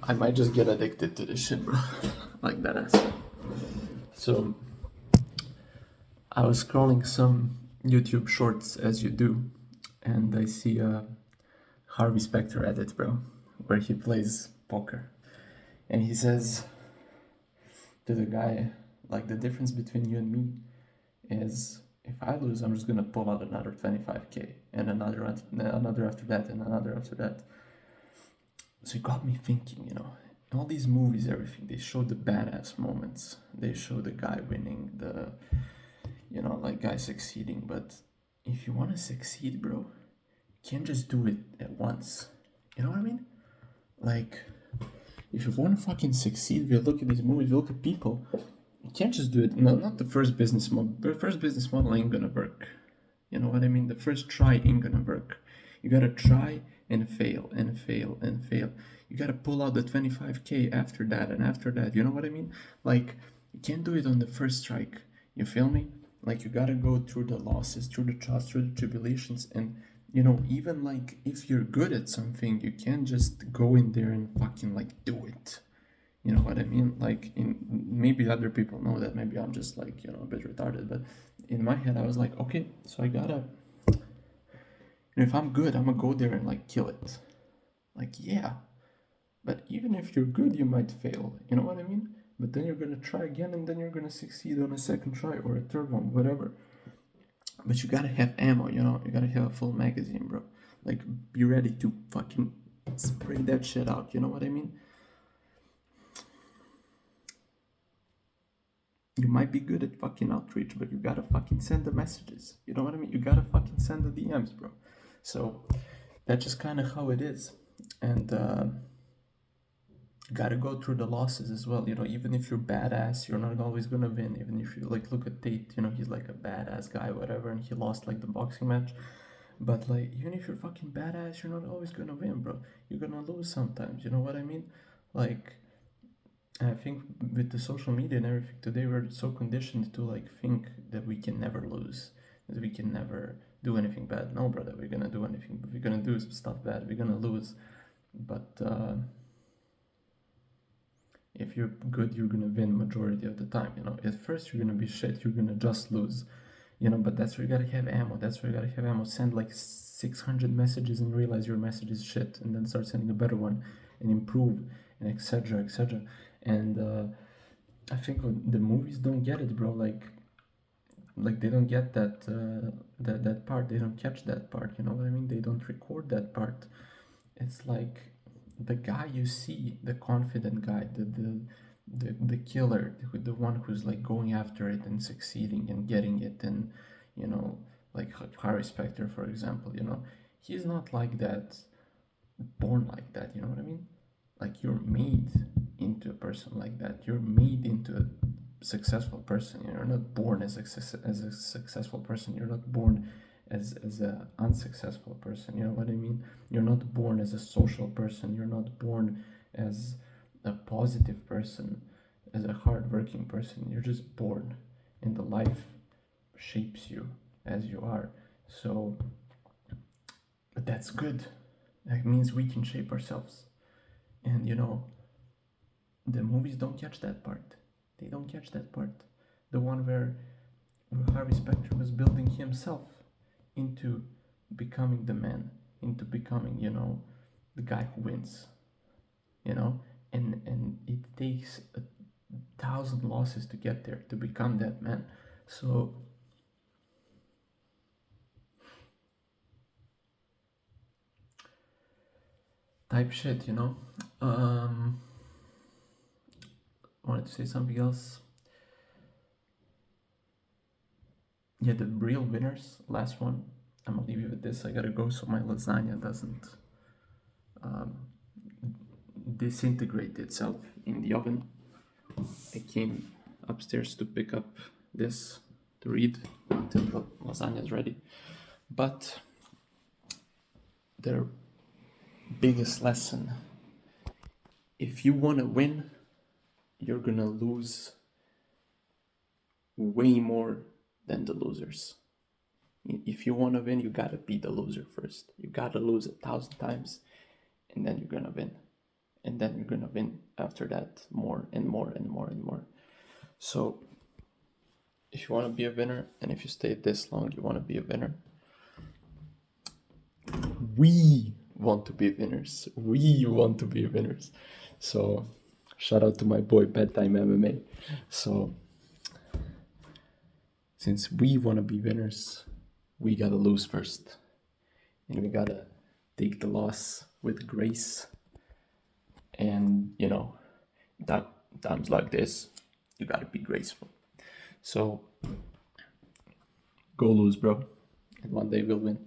I might just get addicted to this shit, bro. Like that ass. So I was scrolling some YouTube shorts as you do, and I see a Harvey Specter edit, bro, where he plays poker. And he says to the guy, like, the difference between you and me is if I lose, I'm just gonna pull out another 25k and another after that and another after that. So it got me thinking, in all these movies, everything, they show the badass moments. They show the guy winning, like guy succeeding. But if you want to succeed, bro, you can't just do it at once. You know what I mean? Like, if you want to fucking succeed, if you look at these movies, you look at people, you can't just do it. No, not the first business model. The first business model ain't gonna work. You know what I mean? The first try ain't gonna work. You gotta try and fail and fail and fail. You gotta pull out the 25k after that and after that. You know what I mean? Like, you can't do it on the first strike. You feel me? Like, you gotta go through the losses, through the trials, through the tribulations, and even like if you're good at something, you can't just go in there and fucking like do it. You know what I mean? Like, maybe other people know that. Maybe I'm just like a bit retarded, but in my head I was like, okay, so I gotta. If I'm good, I'm gonna go there and like kill it. Like, yeah, but even if you're good, you might fail. You know what I mean? But then you're gonna try again, and then you're gonna succeed on a second try or a third one, whatever. But you gotta have ammo. You gotta have a full magazine, bro. Like, be ready to fucking spray that shit out. You know what I mean? You might be good at fucking outreach, but you gotta fucking send the messages. You know what I mean? You gotta fucking send the DMs, bro. So that's just kind of how it is. And gotta go through the losses as well. Even if you're badass, you're not always gonna win. Even if you like look at Tate, he's like a badass guy, whatever, and he lost like the boxing match. But like, even if you're fucking badass, you're not always gonna win, bro. You're gonna lose sometimes. You know what I mean? Like, I think with the social media and everything today, we're so conditioned to like think that we can never lose, that we can never do anything bad. No, brother, we're gonna do anything. We're gonna do stuff bad. We're gonna lose, but if you're good, you're gonna win majority of the time. At first you're gonna be shit. You're gonna just lose. But that's where you gotta have ammo. That's where you gotta have ammo. Send like 600 messages and realize your message is shit, and then start sending a better one and improve, and etc. etc. And I think the movies don't get it, bro. Like they don't get that part. They don't catch that part. You know what I mean? They don't record that part. It's like the guy you see, the confident guy, the killer, the one who's like going after it and succeeding and getting it, and like Harvey Specter, for example. He's not like that, born like that. You know what I mean? Like, you're made into a person like that. You're made into a successful person. You're not born as a successful person. You're not born as a unsuccessful person. You know what I mean? You're not born as a social person. You're not born as a positive person, as a hardworking person. You're just born, and the life shapes you as you are. So, but that's good. That means we can shape ourselves. And the movies don't catch that part. They don't catch that part. The one where Harvey Specter was building himself into becoming the man, into becoming, the guy who wins. And it takes 1,000 losses to get there, to become that man. So type shit. Wanted to say something else. Yeah, the real winners, last one. I'm gonna leave you with this. I gotta go so my lasagna doesn't disintegrate itself in the oven. I came upstairs to pick up this to read until the lasagna is ready. But their biggest lesson: if you want to win, you're gonna lose way more than the losers. If you want to win, you gotta be the loser first. You gotta lose 1,000 times, and then you're gonna win. and then you're gonna win after that more and more and more and more. So if you want to be a winner, and if you stay this long, you want to be a winner. We want to be winners. We want to be winners. So shout out to my boy Bedtime MMA. So since we want to be winners, we gotta lose first, and we gotta take the loss with grace. And you know, that times like this, you gotta be graceful. So go lose, bro, and one day we'll win.